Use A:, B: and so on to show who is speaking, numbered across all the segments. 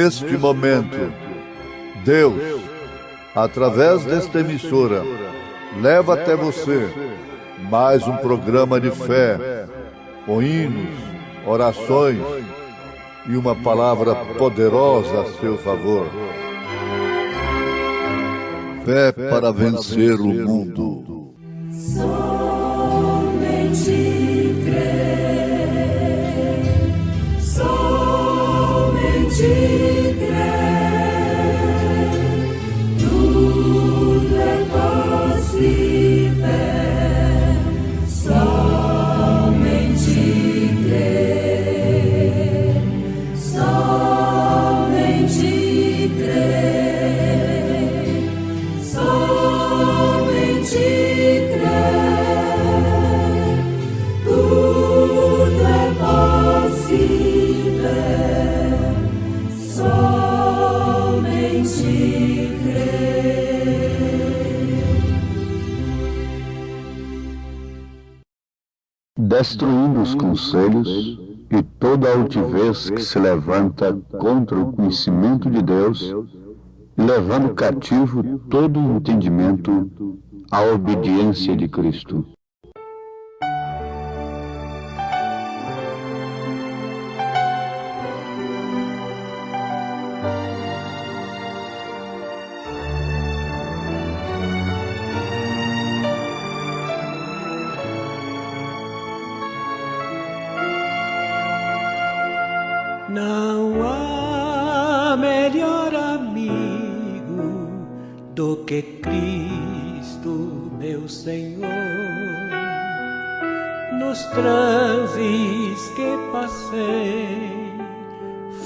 A: neste momento, Deus, através desta emissora, leva até você mais um programa de fé, com hinos, orações e uma palavra poderosa a seu favor. Fé para vencer o mundo.
B: Somente crer, somente crer, tudo é possível. Somente crer, somente crer, somente crer, tudo é possível. Somente crer.
C: Destruindo os conselhos e toda altivez que se levanta contra o conhecimento de Deus, e levando cativo todo o entendimento à obediência de Cristo.
D: Não há melhor amigo do que Cristo, meu Senhor. Nos transes que passei,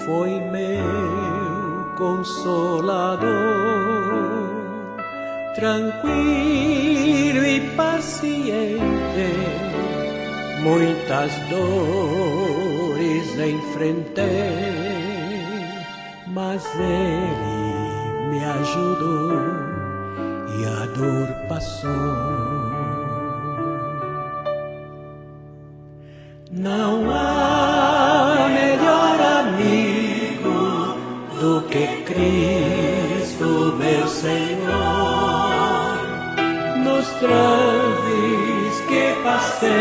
D: foi meu consolador. Tranquilo e paciente, muitas dores enfrentei, mas Ele me ajudou e a dor passou. Não há melhor amigo do que Cristo, meu Senhor. Nos transes que passei,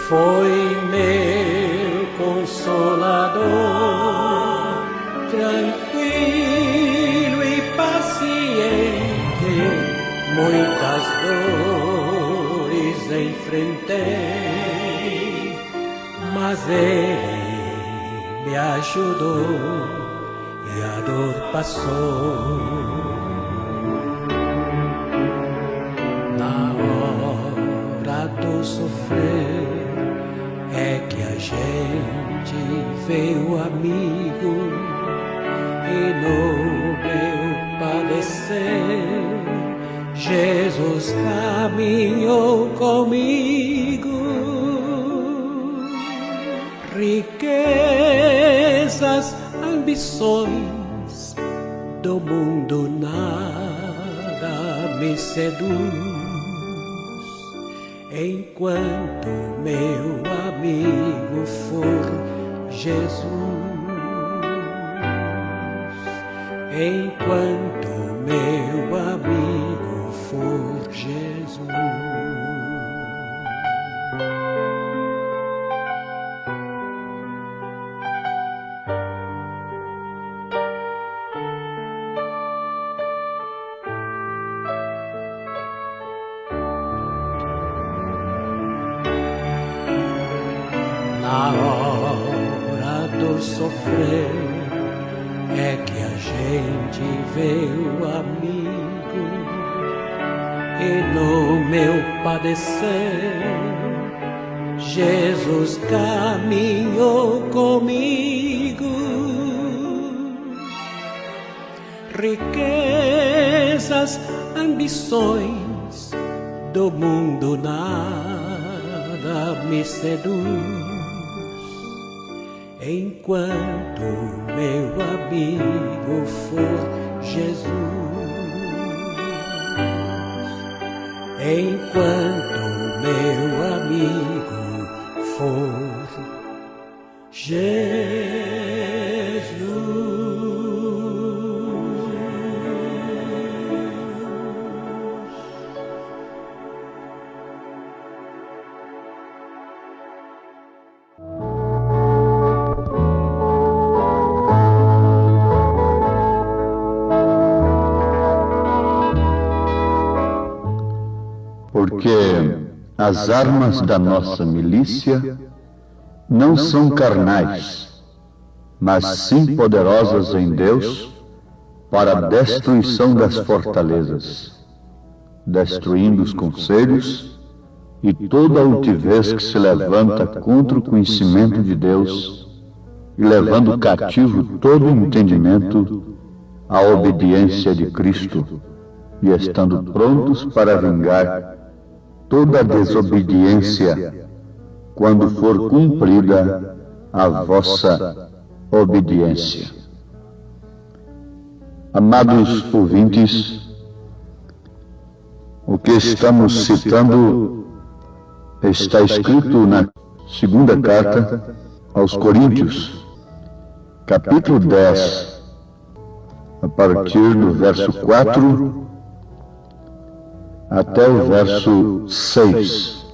D: foi meu consolador. Tranquilo e paciente, muitas dores enfrentei, mas Ele me ajudou e a dor passou. Na hora do sofrer é que a gente vê o amigo, e no meu padecer Jesus caminhou comigo. Riquezas, ambições do mundo nada me seduz, enquanto meu amigo for Jesus. Enquanto meu amigo for Jesus. Na hora do sofrer é que a gente vê o amigo, e no meu padecer Jesus caminhou comigo. Riquezas, ambições do mundo nada me seduz, enquanto meu amigo for Jesus. Enquanto meu amigo for Jesus.
C: porque as armas da nossa milícia não são carnais, mas sim poderosas em Deus para a destruição das fortalezas, destruindo os conselhos e toda altivez que se levanta contra o conhecimento de Deus e levando cativo todo o entendimento à obediência de Cristo, e estando prontos para vingar toda a desobediência quando for cumprida a vossa obediência. Amados ouvintes, o que estamos citando está escrito na segunda carta aos Coríntios, capítulo 10, a partir do verso 4 até o verso 6.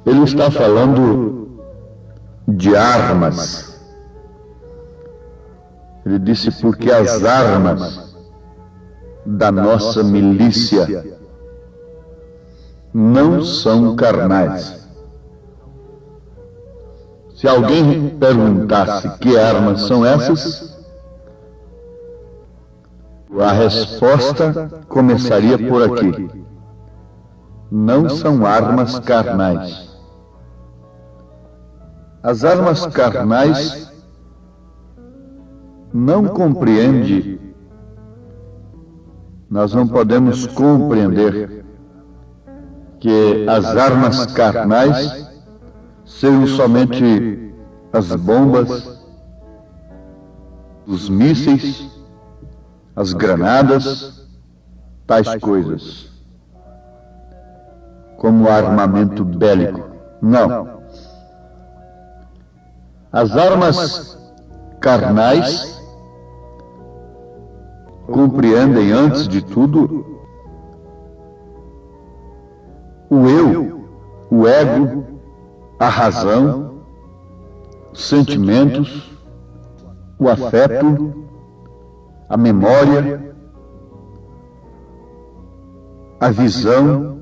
C: Ele está falando de armas. Ele disse, porque as armas da nossa milícia não são carnais. Se alguém perguntasse que armas são essas, a resposta começaria por aqui. Não são armas carnais. As armas carnais não compreende, nós não podemos compreender que as armas carnais sejam somente as bombas, os mísseis, as granadas, tais coisas, como armamento bélico. Não. As armas carnais compreendem, antes de tudo, o eu, o ego, a razão, os sentimentos, o afeto, a memória, a visão,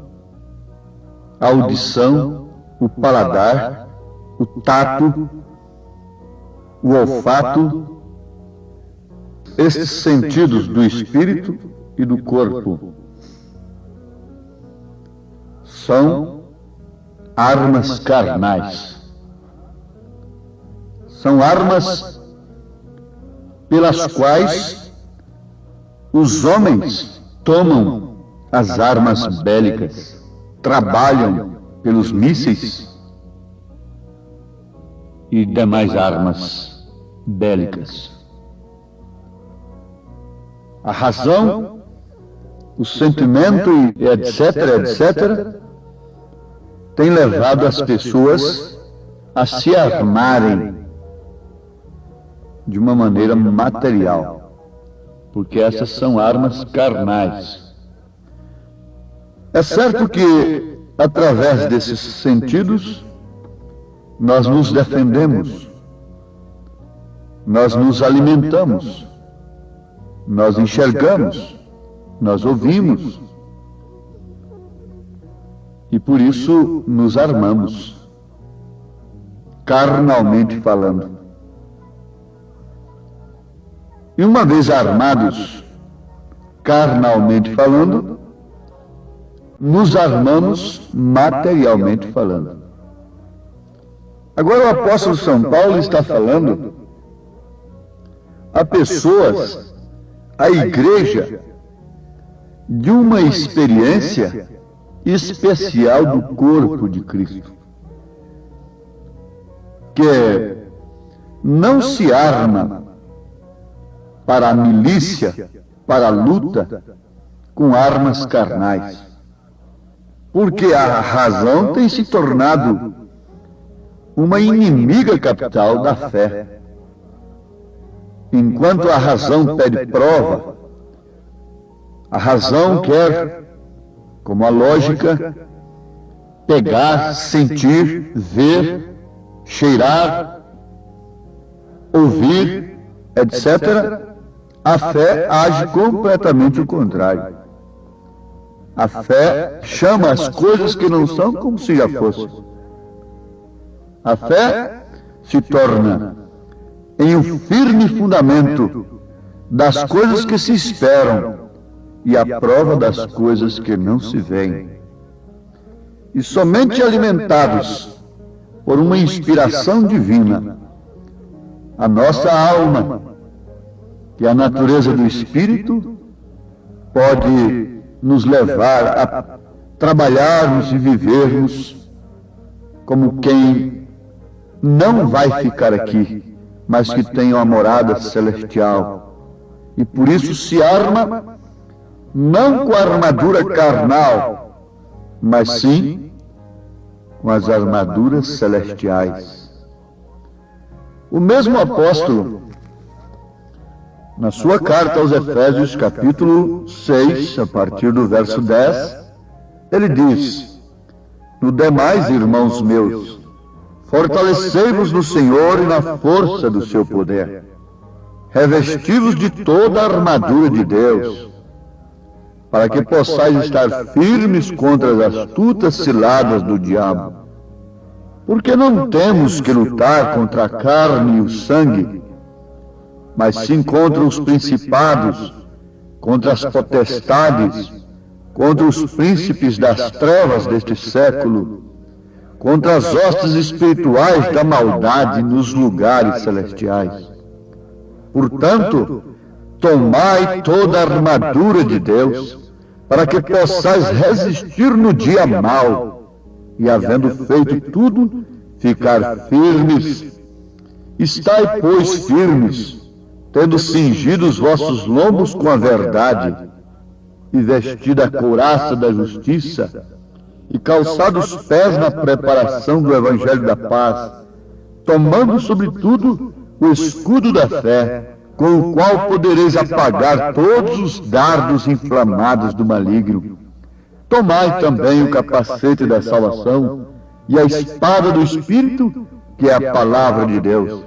C: a audição, o paladar, o tato, o olfato, estes sentidos do espírito e do corpo são armas carnais. São armas pelas quais os homens tomam as armas bélicas, trabalham pelos mísseis e demais armas bélicas. A razão, o sentimento e etc., tem levado as pessoas a se armarem de uma maneira material, porque essas são armas carnais. É certo que, através desses sentidos, nós nos defendemos, nós nos alimentamos, nós enxergamos, nós ouvimos, e por isso nos armamos, carnalmente falando. E uma vez armados, carnalmente falando, nos armamos materialmente falando. Agora o apóstolo São Paulo está falando a pessoas, a igreja, de uma experiência especial do corpo de Cristo, que não se arma para a milícia, para a luta, com armas carnais, porque a razão tem se tornado uma inimiga capital da fé. Enquanto a razão pede prova, a razão quer, como a lógica, pegar, sentir, ver, cheirar, ouvir, etc., a fé age completamente o contrário. A fé chama as coisas que não são como se já fossem. A fé se torna em um firme fundamento das coisas que se esperam e a prova das coisas que não se veem. E somente alimentados por uma inspiração divina, a nossa alma, que é a natureza do Espírito, pode nos levar a trabalharmos e vivermos como quem não vai ficar aqui, mas que tem uma morada celestial. E por isso se arma não com a armadura carnal, mas sim com as armaduras celestiais. O mesmo apóstolo, na sua carta aos Efésios, capítulo 6, a partir do verso 10, ele diz: no demais, irmãos meus, fortalecei-vos no Senhor e na força do seu poder. Revesti-vos de toda a armadura de Deus, para que possais estar firmes contra as astutas ciladas do diabo. Porque não temos que lutar contra a carne e o sangue, mas sim contra os principados, contra as potestades, contra os príncipes das trevas deste século, contra as hostes espirituais da maldade nos lugares celestiais. Portanto, tomai toda a armadura de Deus, para que possais resistir no dia mau, e havendo feito tudo, ficar firmes. Estai, pois, firmes, tendo cingido os vossos lombos com a verdade, e vestida a couraça da justiça, e calçados os pés na preparação do Evangelho da paz, tomando sobretudo o escudo da fé, com o qual podereis apagar todos os dardos inflamados do maligno. Tomai também o capacete da salvação e a espada do Espírito, que é a palavra de Deus,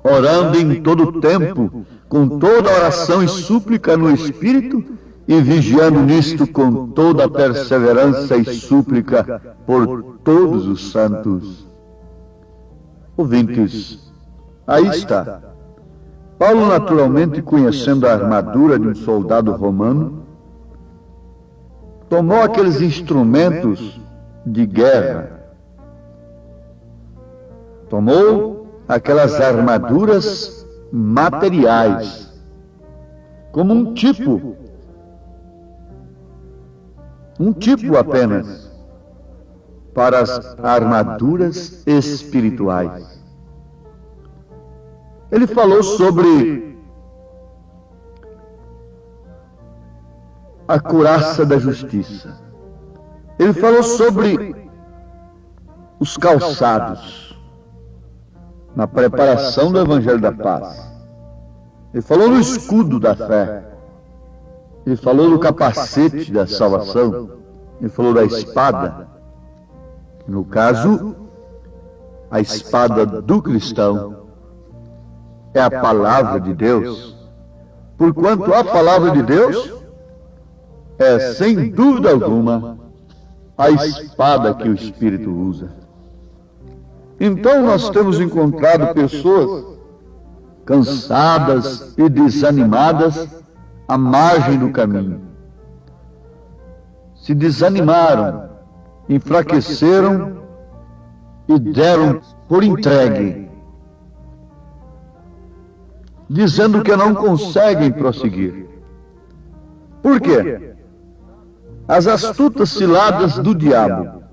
C: orando em todo o tempo, com toda oração e súplica no Espírito, e vigiando nisto com toda a perseverança e súplica por todos os santos. Ouvintes, aí está. Paulo, naturalmente conhecendo a armadura de um soldado romano, tomou aqueles instrumentos de guerra, tomou aquelas armaduras materiais, como um tipo apenas, para as armaduras espirituais. Ele falou sobre a couraça da justiça. Ele falou sobre os calçados na preparação do Evangelho da paz. Ele falou no escudo da fé. Ele falou do capacete da salvação. Ele falou da espada. No caso, a espada do cristão é a palavra de Deus. Porquanto a palavra de Deus é, sem dúvida alguma, a espada que o Espírito usa. Então nós temos encontrado pessoas cansadas e desanimadas à margem do caminho. Se desanimaram, enfraqueceram e deram por entregue, dizendo que não conseguem prosseguir. Por quê? As astutas ciladas do diabo,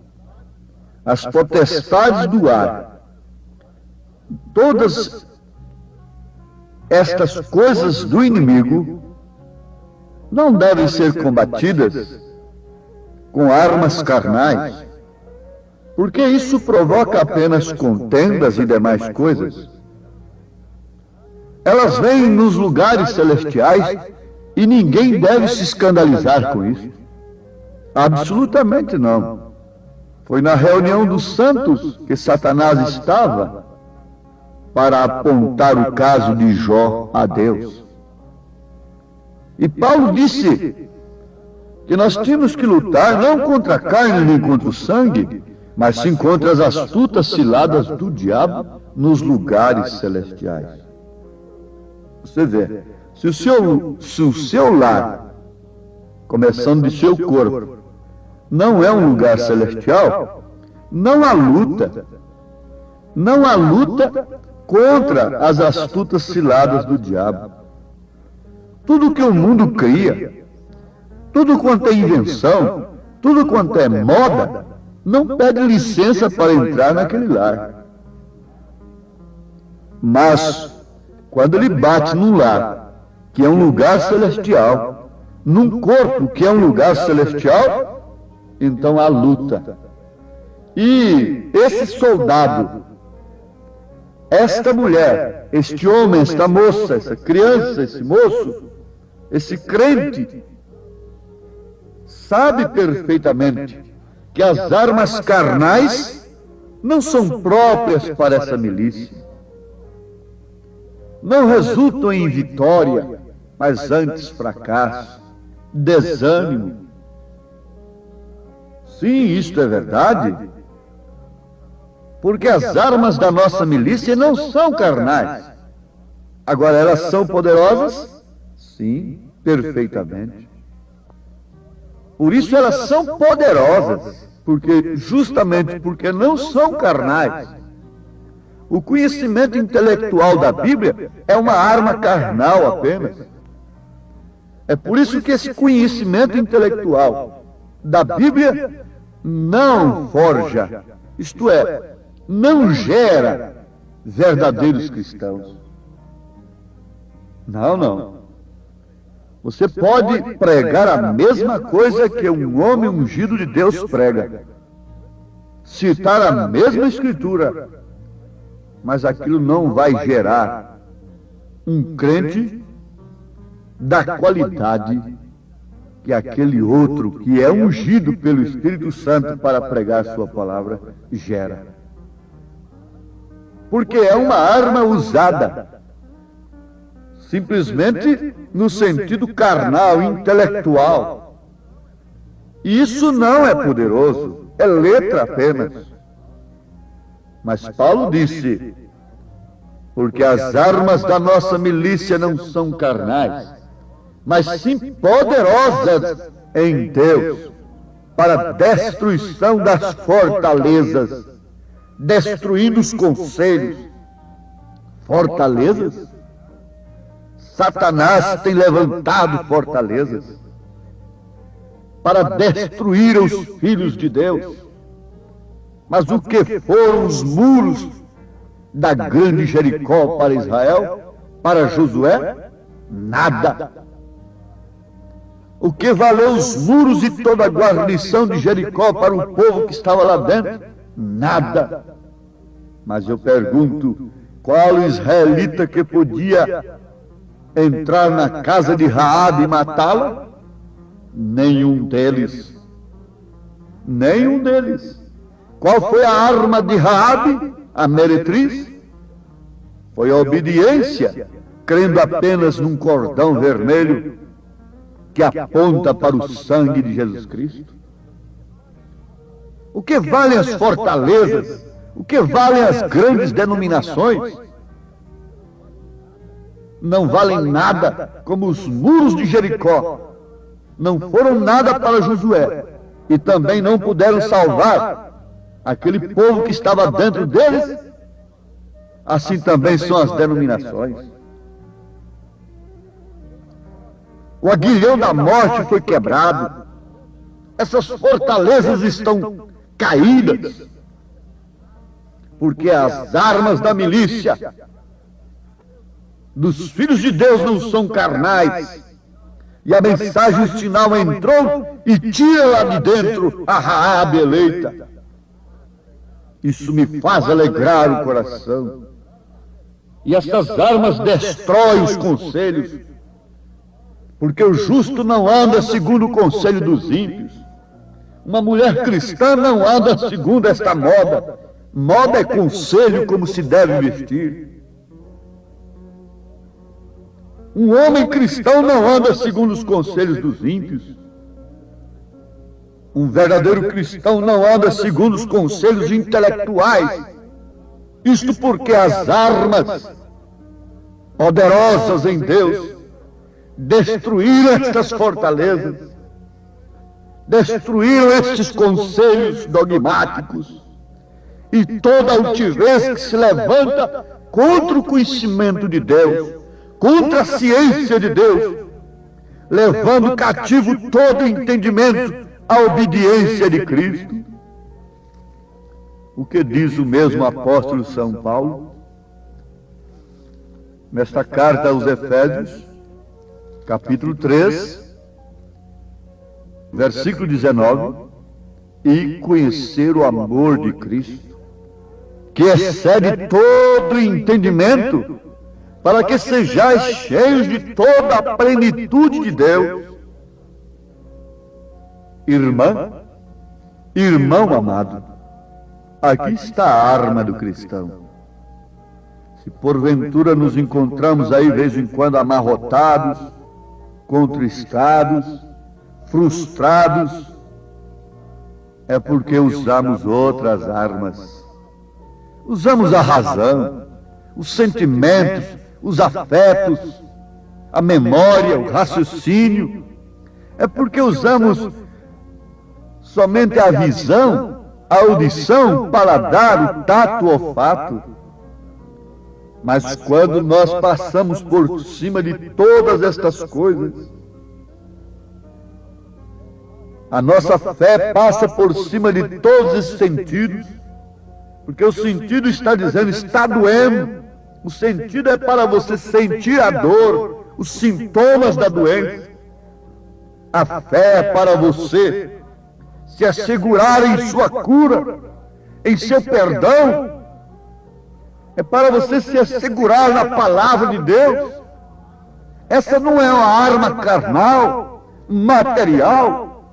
C: as potestades do ar, todas estas coisas do inimigo não devem ser combatidas com armas carnais, porque isso provoca apenas contendas e demais coisas. Elas vêm nos lugares celestiais e ninguém deve se escandalizar com isso. Absolutamente não. Foi na reunião dos santos que Satanás estava para apontar o caso de Jó a Deus. E Paulo disse que nós temos que lutar não contra a carne nem contra o sangue, mas sim contra as astutas ciladas do diabo nos lugares celestiais. Você vê, se o seu lar, começando de seu corpo, não é um lugar celestial, não há luta. Não há luta contra as astutas ciladas do diabo. Tudo que o mundo cria, tudo quanto é invenção, tudo quanto é moda, não pede licença para entrar naquele lar. Mas, quando ele bate num lar, que é um lugar celestial, num corpo que é um lugar celestial, então há luta. E esse soldado, esta mulher, este homem, esta moça, essa criança, esse moço, esse crente, sabe perfeitamente que as armas carnais não são próprias para essa milícia. Não resultam em vitória, mas antes fracasso, desânimo. Sim, isto é verdade. Porque as armas da nossa milícia não são carnais. Agora, elas são poderosas? Sim, perfeitamente. Por isso elas são poderosas, justamente porque não são carnais. O conhecimento intelectual da Bíblia é uma arma carnal apenas. É por isso que esse conhecimento intelectual da Bíblia não forja, isto é, não gera verdadeiros cristãos. Não. Você pode pregar a mesma coisa que um homem ungido de Deus prega, citar a mesma escritura, mas aquilo não vai gerar um crente da qualidade que aquele outro que é ungido pelo Espírito Santo para pregar sua palavra gera. Porque é uma arma usada simplesmente no sentido carnal, intelectual. E isso não é poderoso, é letra apenas. Mas Paulo disse, porque as armas da nossa milícia não são carnais, mas sim poderosas em Deus, para a destruição das fortalezas, destruindo os conselhos. Fortalezas? Satanás tem levantado fortalezas para destruir os filhos de Deus. Mas o que foram os muros da grande Jericó para Israel, para Josué? Nada. O que valeu os muros e toda a guarnição de Jericó para o povo que estava lá dentro? Nada. Mas eu pergunto, qual israelita que podia entrar na casa de Raabe e matá-la? Nenhum deles. Nenhum deles. Qual foi a arma de Raabe, a meretriz? Foi a obediência, crendo apenas num cordão vermelho que aponta para o sangue de Jesus Cristo. O que valem as fortalezas? O que valem as grandes denominações? Não valem nada como os muros de Jericó. Não foram nada para Josué e também não puderam salvar aquele povo que estava dentro deles. Assim também são as denominações. O aguilhão da morte foi quebrado. Essas fortalezas estão caídas, porque as armas da milícia dos filhos de Deus não são carnais. E a mensagem final entrou e tira lá de dentro a Raabe eleita. Isso me faz alegrar o coração. E essas armas destroem os conselhos, porque o justo não anda segundo o conselho dos ímpios. Uma mulher cristã não anda segundo esta moda. Moda é conselho como se deve vestir. Um homem cristão não anda segundo os conselhos dos ímpios. Um verdadeiro cristão não anda segundo os conselhos intelectuais. Isto porque as armas poderosas em Deus destruíram estas fortalezas, destruíram estes conselhos dogmáticos e toda altivez que se levanta contra o conhecimento de Deus, contra a ciência de Deus, levando cativo todo entendimento à obediência de Cristo. O que diz o mesmo apóstolo São Paulo nesta carta aos Efésios, capítulo 3, versículo 19: e conhecer o amor de Cristo, que excede todo entendimento, para que sejais cheios de toda a plenitude de Deus. Irmã, irmão amado, aqui está a arma do cristão. Se porventura nos encontramos aí de vez em quando amarrotados, contristados, frustrados, é porque usamos outras armas. Usamos a razão, os sentimentos, os afetos, a memória, o raciocínio. É porque usamos somente a visão, a audição, o paladar, o tato, o olfato. Mas quando nós passamos por cima de todas estas coisas, a nossa fé passa por cima de todos esses sentidos, porque o sentido está dizendo, está doendo. O sentido é para você sentir a dor, os sintomas da doença. A fé é para você se assegurar em sua cura, em seu perdão. É para você se assegurar na palavra de Deus. Essa não é uma arma carnal, material.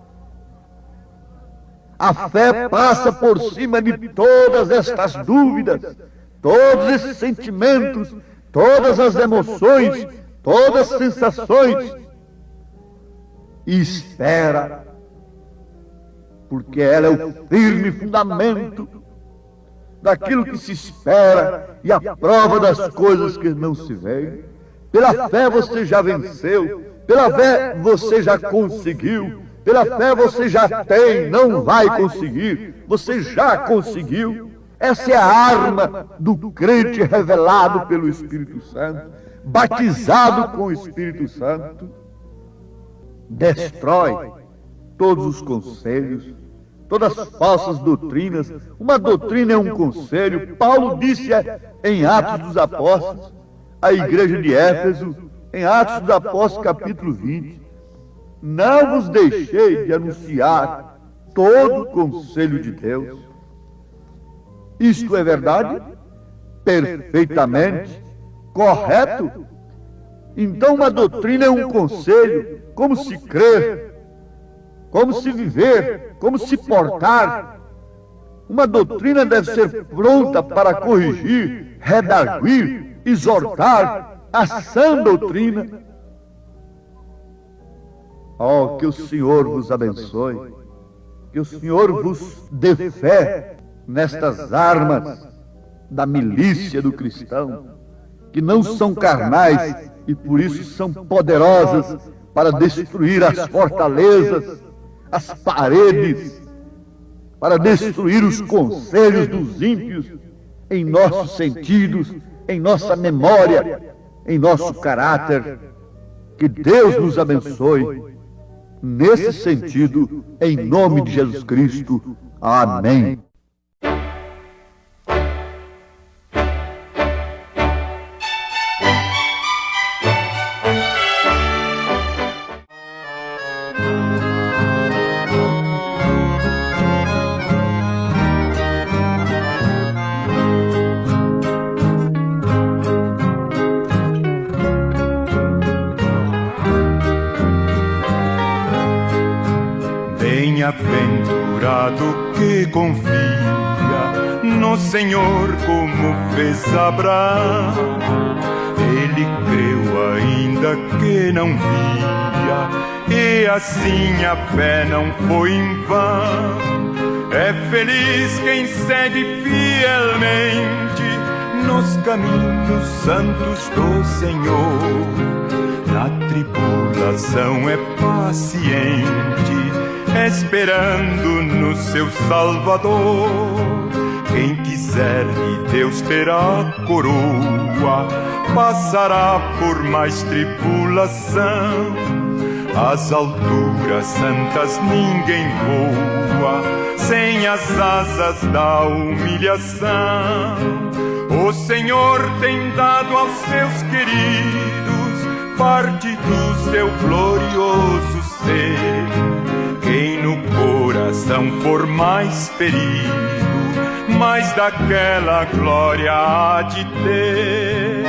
C: A fé passa por cima de todas estas dúvidas, todos esses sentimentos, todas as emoções, todas as sensações. E espera, porque ela é o firme fundamento daquilo que se espera e a prova das coisas que não se veem. Pela fé você já venceu, pela fé você já conseguiu, pela fé você já tem, não vai conseguir, você já conseguiu. Essa é a arma do crente revelado pelo Espírito Santo, batizado com o Espírito Santo. Destrói todos os conselhos, todas as falsas doutrinas. Uma doutrina é um conselho. Paulo disse em Atos dos Apóstolos, à igreja de Éfeso, em Atos dos Apóstolos, capítulo 20, não vos deixei de anunciar todo o conselho de Deus. Isto é verdade? Perfeitamente correto. Então uma doutrina é um conselho, como se crer, como se viver, como se portar. Uma doutrina deve ser pronta para corrigir, redarguir, exortar a sã doutrina. Oh, que o Senhor vos abençoe, que o Senhor vos dê fé nestas armas da milícia do cristão, que não são carnais e por isso são poderosas para destruir as fortalezas, as paredes, para destruir os conselhos dos ímpios em nossos sentidos, em nossa memória, em nosso caráter. Que Deus nos abençoe nesse sentido, em nome de Jesus Cristo. Amém.
E: Bem-aventurado que confia no Senhor como fez Abraão. Ele creu ainda que não via e assim a fé não foi em vão. É feliz quem segue fielmente nos caminhos santos do Senhor. Na tribulação é paciente, esperando no seu Salvador. Quem quiser de Deus terá coroa, passará por mais tribulação. Às alturas santas ninguém voa sem as asas da humilhação. O Senhor tem dado aos seus queridos parte do seu glorioso ser. Quem no coração for mais ferido, mais daquela glória há de ter.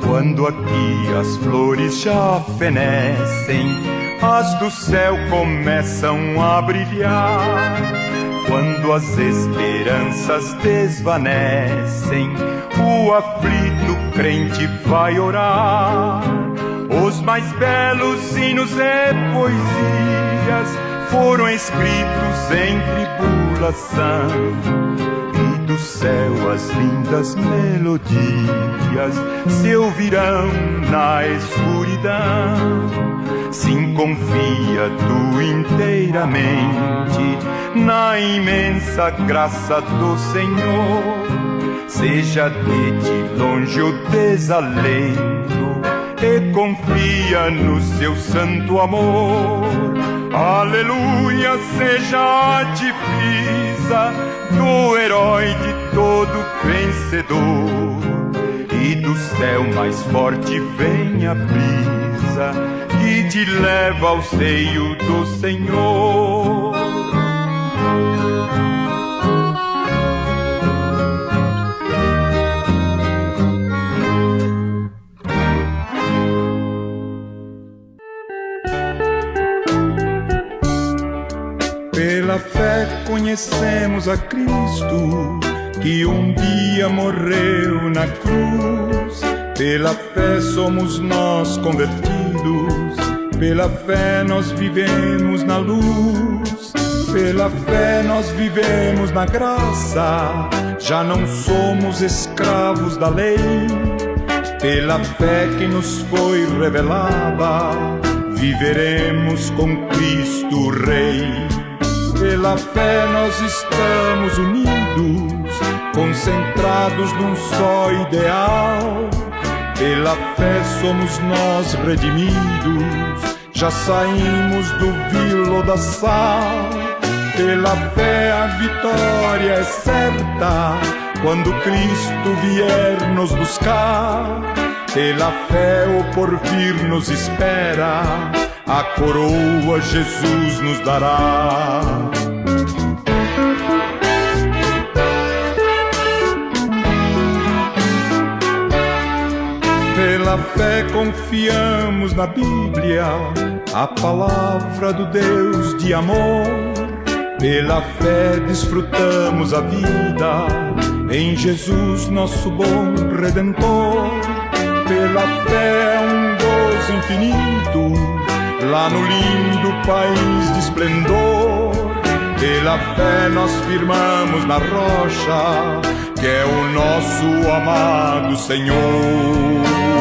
E: Quando aqui as flores já fenecem, as do céu começam a brilhar. Quando as esperanças desvanecem, o aflito crente vai orar. Os mais belos hinos e poesias foram escritos em tribulação. Do céu as lindas melodias se ouvirão na escuridão. Sim, confia tu inteiramente na imensa graça do Senhor. Seja de ti longe o desalento e confia no seu santo amor. Aleluia, seja a divisa do herói de todo vencedor. E do céu mais forte vem a brisa que te leva ao seio do Senhor. Pela fé conhecemos a Cristo, que um dia morreu na cruz. Pela fé somos nós convertidos, pela fé nós vivemos na luz. Pela fé nós vivemos na graça, já não somos escravos da lei. Pela fé que nos foi revelada, viveremos com Cristo Rei. Pela fé nós estamos unidos, concentrados num só ideal. Pela fé somos nós redimidos, já saímos do vil da sal. Pela fé a vitória é certa, quando Cristo vier nos buscar. Pela fé o porvir nos espera, a coroa Jesus nos dará. Pela fé confiamos na Bíblia, a palavra do Deus de amor. Pela fé desfrutamos a vida em Jesus, nosso bom Redentor. Pela fé um gozo infinito lá no lindo país de esplendor. Pela fé nós firmamos na rocha, que é o nosso amado Senhor.